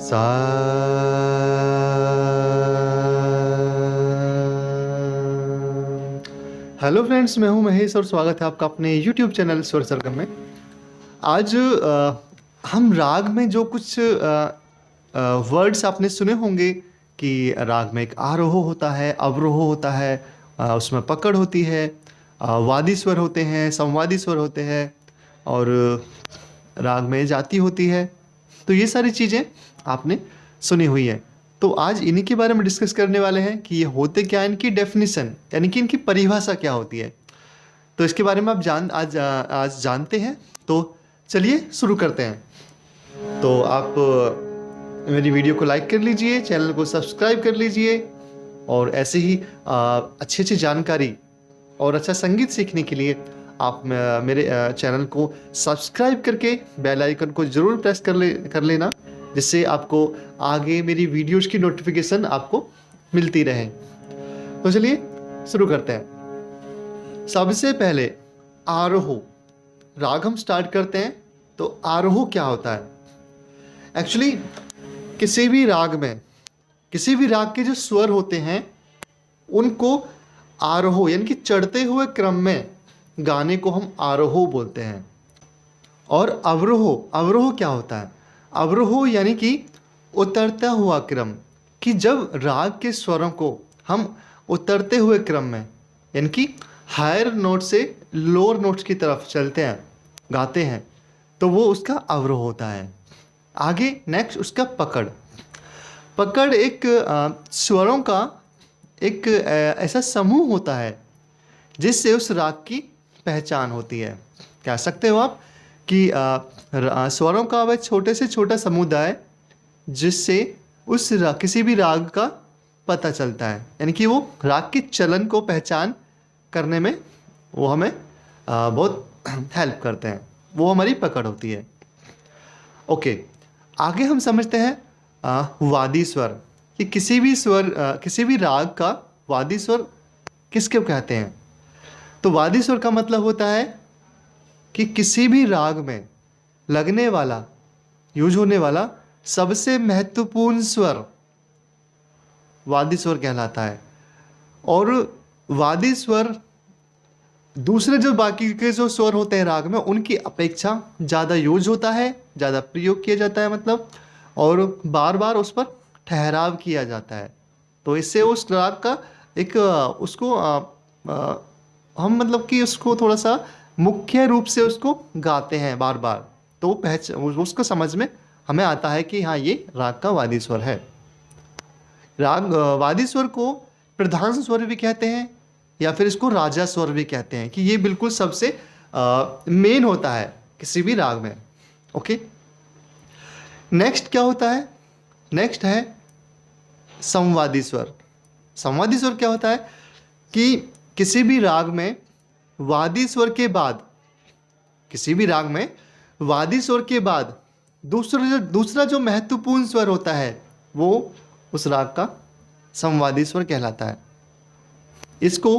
सा। Hello friends, मैं हूं महेश और स्वागत है आपका अपने यूट्यूब चैनल स्वर सरगम में। आज हम राग में जो कुछ वर्ड्स आपने सुने होंगे कि राग में एक आरोह होता है, अवरोह होता है, उसमें पकड़ होती है, वादी स्वर होते हैं, संवादी स्वर होते हैं और राग में जाति होती है। तो ये सारी चीज़ें आपने सुनी हुई है। तो आज इन्हीं के बारे में डिस्कस करने वाले हैं कि ये होते क्या हैं, इनकी डेफिनेशन यानी कि इनकी परिभाषा क्या होती है। तो इसके बारे में आप आज जानते हैं। तो चलिए शुरू करते हैं। तो आप मेरी वीडियो को लाइक कर लीजिए, चैनल को सब्सक्राइब कर लीजिए और ऐसे ही अच्छी अच्छी जानकारी और अच्छा संगीत सीखने के लिए आप मेरे चैनल को सब्सक्राइब करके बेल आइकन को ज़रूर प्रेस कर लेना, जिससे आपको आगे मेरी वीडियोज़ की नोटिफिकेशन आपको मिलती रहे। तो चलिए शुरू करते हैं। सबसे पहले आरोह राग हम स्टार्ट करते हैं। तो आरोह क्या होता है? एक्चुअली किसी भी राग के जो स्वर होते हैं उनको आरोह यानी कि चढ़ते हुए क्रम में गाने को हम आरोह बोलते हैं। और अवरोह क्या होता है? अवरोह यानी कि उतरता हुआ क्रम, कि जब राग के स्वरों को हम उतरते हुए क्रम में यानी कि हायर नोट से लोअर नोट्स की तरफ चलते हैं, गाते हैं, तो वो उसका अवरोह होता है। आगे नेक्स्ट उसका पकड़ एक स्वरों का एक ऐसा समूह होता है जिससे उस राग की पहचान होती है। कह सकते हो आप कि स्वरों का वह छोटे से छोटा समुदाय जिससे उस किसी भी राग का पता चलता है, यानी कि वो राग की चलन को पहचान करने में वो हमें बहुत हेल्प करते हैं। वो हमारी पकड़ होती है। ओके, आगे हम समझते हैं वादी स्वर, कि किसी भी राग का वादी स्वर किसके कहते हैं। तो वादी स्वर का मतलब होता है कि किसी भी राग में लगने वाला, यूज होने वाला सबसे महत्वपूर्ण स्वर वादी स्वर कहलाता है। और वादी स्वर दूसरे जो बाकी के जो स्वर होते हैं राग में उनकी अपेक्षा ज़्यादा यूज होता है, ज़्यादा प्रयोग किया जाता है मतलब, और बार बार उस पर ठहराव किया जाता है। तो इससे उस राग का एक उसको हम मतलब कि उसको थोड़ा सा मुख्य रूप से उसको गाते हैं बार बार, तो उसको समझ में हमें आता है कि हाँ, ये राग का वादी स्वर है। राग वादी स्वर को प्रधान स्वर भी कहते हैं या फिर इसको राजा स्वर भी कहते हैं, कि ये बिल्कुल सबसे मेन होता है किसी भी राग में। ओके, नेक्स्ट क्या होता है? नेक्स्ट है संवादी स्वर। संवादी स्वर क्या होता है कि किसी भी राग में वादी स्वर के बाद, दूसरा जो महत्वपूर्ण स्वर होता है वो उस राग का संवादी स्वर कहलाता है। इसको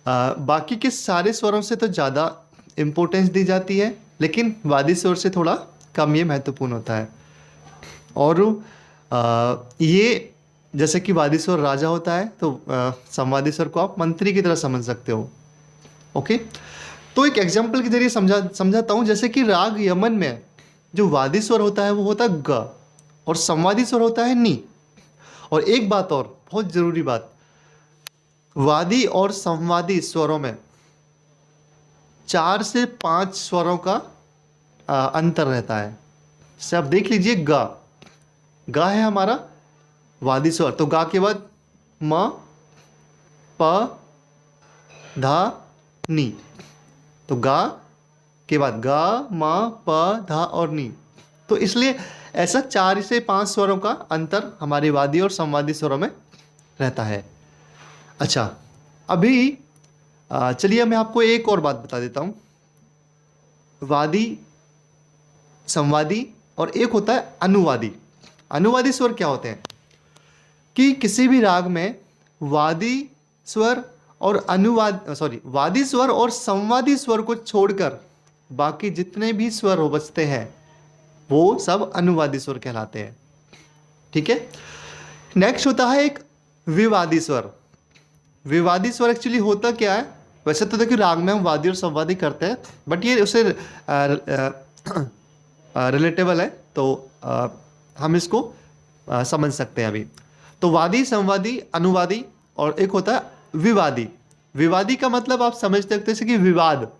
बाकी के सारे स्वरों से तो ज़्यादा इम्पोर्टेंस दी जाती है, लेकिन वादी स्वर से थोड़ा कम ये महत्वपूर्ण होता है। और ये जैसे कि वादी स्वर राजा होता है, तो संवादी स्वर को आप मंत्री की तरह समझ सकते हो। ओके, तो एक एग्जाम्पल के जरिए समझाता हूँ। जैसे कि राग यमन में जो वादी स्वर होता है वो होता है ग और संवादी स्वर होता है नी। और एक बात और, बहुत ज़रूरी बात, वादी और संवादी स्वरों में 4 से 5 स्वरों का अंतर रहता है। जैसे आप देख लीजिए, गा है हमारा वादी स्वर, तो गा के बाद म प धा नी, तो गा के बाद गा म प धा और नी। तो इसलिए ऐसा 4 से 5 स्वरों का अंतर हमारे वादी और संवादी स्वरों में रहता है। अच्छा, अभी चलिए मैं आपको एक और बात बता देता हूँ। वादी, संवादी और एक होता है अनुवादी। अनुवादी स्वर क्या होते हैं कि किसी भी राग में वादी स्वर और वादी स्वर और संवादी स्वर को छोड़कर बाकी जितने भी स्वर हो बचते हैं वो सब अनुवादी स्वर कहलाते हैं। ठीक है। नेक्स्ट होता है एक विवादी स्वर। विवादी स्वर एक्चुअली होता क्या है, वैसे तो देखिए राग में हम वादी और संवादी करते हैं, बट ये उससे रिलेटेबल है, तो हम इसको समझ सकते हैं अभी। तो वादी, संवादी, अनुवादी, और एक होता है विवादी। विवादी का मतलब आप समझ सकते हैं कि विवाद,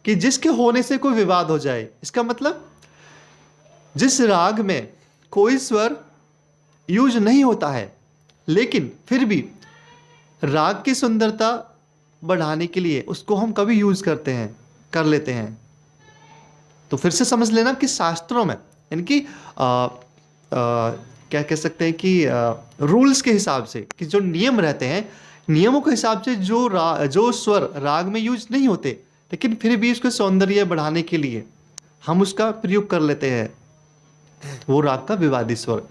कि जिसके होने से कोई विवाद हो जाए। इसका मतलब जिस राग में कोई स्वर यूज नहीं होता है, लेकिन फिर भी राग की सुंदरता बढ़ाने के लिए उसको हम कभी यूज करते हैं, कर लेते हैं। तो फिर से समझ लेना कि शास्त्रों में, यानी कि क्या कह सकते हैं कि रूल्स के हिसाब से, कि जो नियम रहते हैं, नियमों के हिसाब से जो स्वर राग में यूज नहीं होते, लेकिन फिर भी उसको सौंदर्य बढ़ाने के लिए हम उसका प्रयोग कर लेते हैं, वो राग का विवादी स्वर।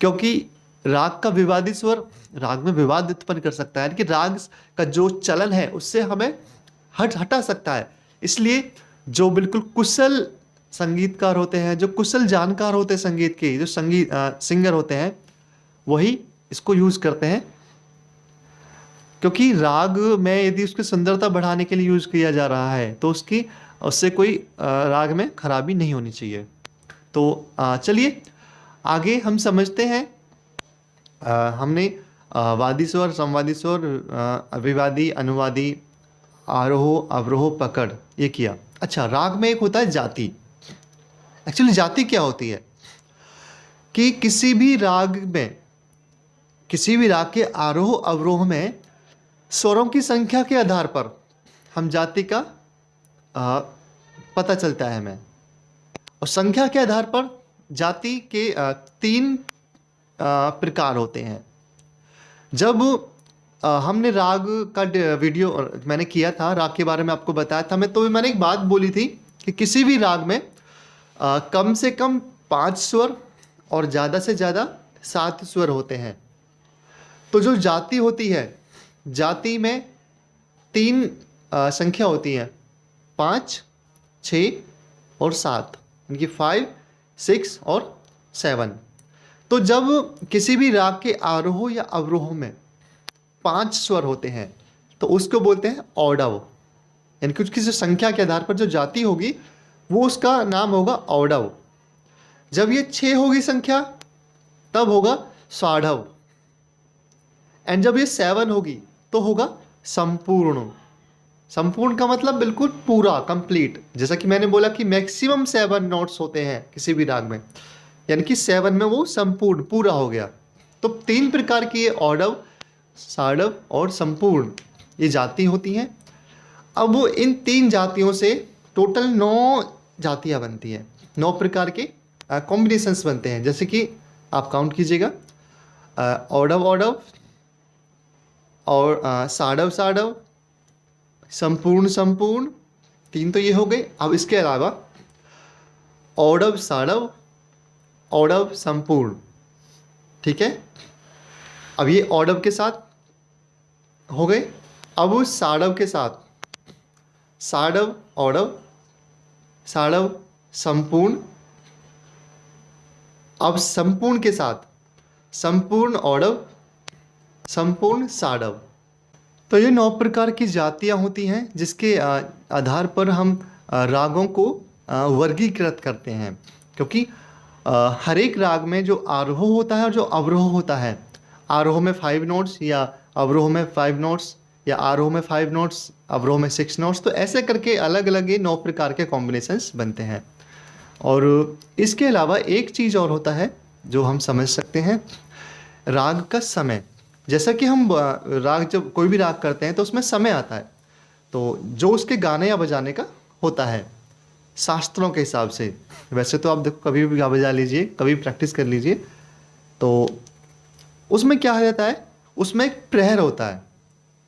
क्योंकि राग का विवादी स्वर राग में विवाद उत्पन्न कर सकता है, कि राग का जो चलन है उससे हमें हटा सकता है। इसलिए जो बिल्कुल कुशल संगीतकार होते हैं, जो कुशल जानकार होते हैं संगीत के, जो सिंगर होते हैं, वही इसको यूज करते हैं। क्योंकि राग में यदि उसकी सुंदरता बढ़ाने के लिए यूज किया जा रहा है, तो उससे कोई राग में खराबी नहीं होनी चाहिए। तो चलिए आगे हम समझते हैं। हमने वादी स्वर, संवादी स्वर, विवादी, अनुवादी, आरोह, अवरोह, पकड़, ये किया। अच्छा, राग में एक होता है जाति। एक्चुअली जाति क्या होती है, कि किसी भी राग के आरोह अवरोह में स्वरों की संख्या के आधार पर हम जाति का पता चलता है हमें। और संख्या के आधार पर जाति के 3 प्रकार होते हैं। जब हमने राग का वीडियो मैंने किया था, राग के बारे में आपको बताया था मैं, तो मैंने एक बात बोली थी कि किसी भी राग में कम से कम 5 स्वर और ज़्यादा से ज़्यादा 7 स्वर होते हैं। तो जो जाति होती है, जाति में 3 संख्या होती हैं, 5, 6 और 7, यानी कि 5, 6 और 7। तो जब किसी भी राग के आरोह या अवरोह में 5 स्वर होते हैं, तो उसको बोलते हैं औडव। यानी कि उसकी जो संख्या के आधार पर जो जाति होगी, वो उसका नाम होगा औडव। जब ये 6 होगी संख्या, तब होगा साढ़व। एंड जब ये 7 होगी, तो होगा संपूर्ण। संपूर्ण का मतलब बिल्कुल पूरा, कंप्लीट। जैसा कि मैंने बोला कि मैक्सिमम 7 नोट्स होते हैं किसी भी राग में, यानी कि 7 में वो संपूर्ण, पूरा हो गया। तो 3 प्रकार की ये औडव, साढ़व और संपूर्ण ये जाति होती हैं। अब वो इन 3 जातियों से टोटल 9 जातियां बनती हैं, 9 प्रकार के कॉम्बिनेशंस बनते हैं। जैसे कि आप काउंट कीजिएगा, औडव औडव, और साढ़व साढ़व, संपूर्ण संपूर्ण, 3 तो ये हो गए। अब इसके अलावा औडव साढ़व, औडव संपूर्ण, ठीक है। अब ये औडव के साथ हो गए। अब उस साढ़व के साथ साढ़व औडव, साढ़व संपूर्ण, अब संपूर्ण के साथ संपूर्ण औडव, संपूर्ण साढ़व। तो ये 9 प्रकार की जातियां होती हैं, जिसके आधार पर हम रागों को वर्गीकृत करते हैं। क्योंकि हर एक राग में जो आरोह होता है और जो अवरोह होता है, आरोह में 5 नोट्स या अवरोह में 5 नोट्स, या आरोह में 5 नोट्स, अवरोह में 6 नोट्स, तो ऐसे करके अलग अलग ये 9 प्रकार के कॉम्बिनेशंस बनते हैं। और इसके अलावा एक चीज़ और होता है जो हम समझ सकते हैं, राग का समय। जैसा कि हम राग, जब कोई भी राग करते हैं तो उसमें समय आता है, तो जो उसके गाने या बजाने का होता है शास्त्रों के हिसाब से। वैसे तो आप देखो, कभी भी गा बजा लीजिए, कभी प्रैक्टिस कर लीजिए, तो उसमें क्या हो जाता है, उसमें एक प्रहर होता है।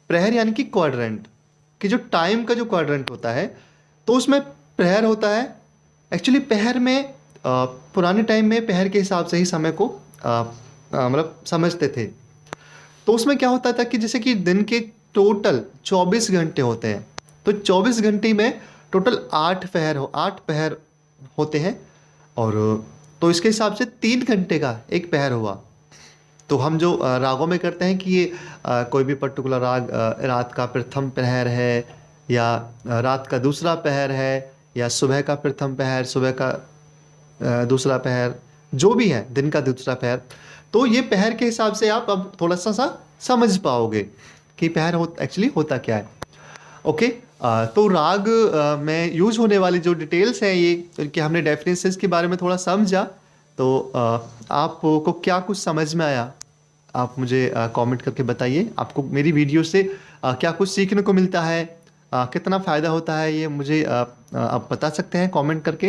प्रहर यानी कि क्वाड्रेंट, कि जो टाइम का जो क्वाड्रेंट होता है, तो उसमें प्रहर होता है। एक्चुअली प्रहर में पुराने टाइम में प्रहर के हिसाब से ही समय को मतलब समझते थे। तो उसमें क्या होता था कि जैसे कि दिन के टोटल 24 घंटे होते हैं, तो 24 घंटे में टोटल 8 पहर होते हैं। और तो इसके हिसाब से 3 घंटे का एक पहर हुआ, तो हम जो रागों में करते हैं कि ये कोई भी पर्टिकुलर राग रात का प्रथम पहर है, या रात का दूसरा पहर है, या सुबह का प्रथम पहर, सुबह का दूसरा पहर, जो भी है दिन का दूसरा पहर। तो ये पहर के हिसाब से आप अब थोड़ा सा समझ पाओगे कि पहर एक्चुअली होता क्या है। ओके। तो राग में यूज होने वाली जो डिटेल्स हैं ये, इनके हमने डेफिनेशंस के बारे में थोड़ा समझा। तो आपको क्या कुछ समझ में आया, आप मुझे कमेंट करके बताइए। आपको मेरी वीडियो से क्या कुछ सीखने को मिलता है, कितना फ़ायदा होता है, ये मुझे आप बता सकते हैं कमेंट करके।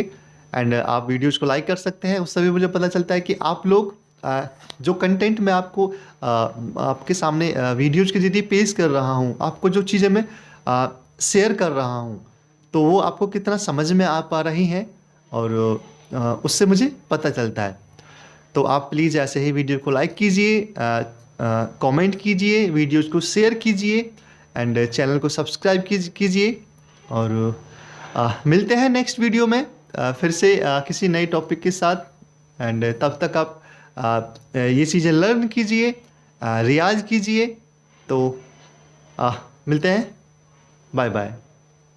एंड आप वीडियोज़ को लाइक कर सकते हैं, उससे भी मुझे पता चलता है कि आप लोग जो कंटेंट मैं आपको आपके सामने वीडियोज़ के जरिए पेश कर रहा हूँ, आपको जो चीज़ें मैं शेयर कर रहा हूँ, तो वो आपको कितना समझ में आ पा रही हैं, और उससे मुझे पता चलता है। तो आप प्लीज़ ऐसे ही वीडियो को लाइक कीजिए, कमेंट कीजिए, वीडियोज़ को शेयर कीजिए, एंड चैनल को सब्सक्राइब कीजिए। और मिलते हैं नेक्स्ट वीडियो में फिर से किसी नए टॉपिक के साथ। एंड तब तक आप ये चीज़ें लर्न कीजिए, रियाज कीजिए। तो मिलते हैं, बाय बाय।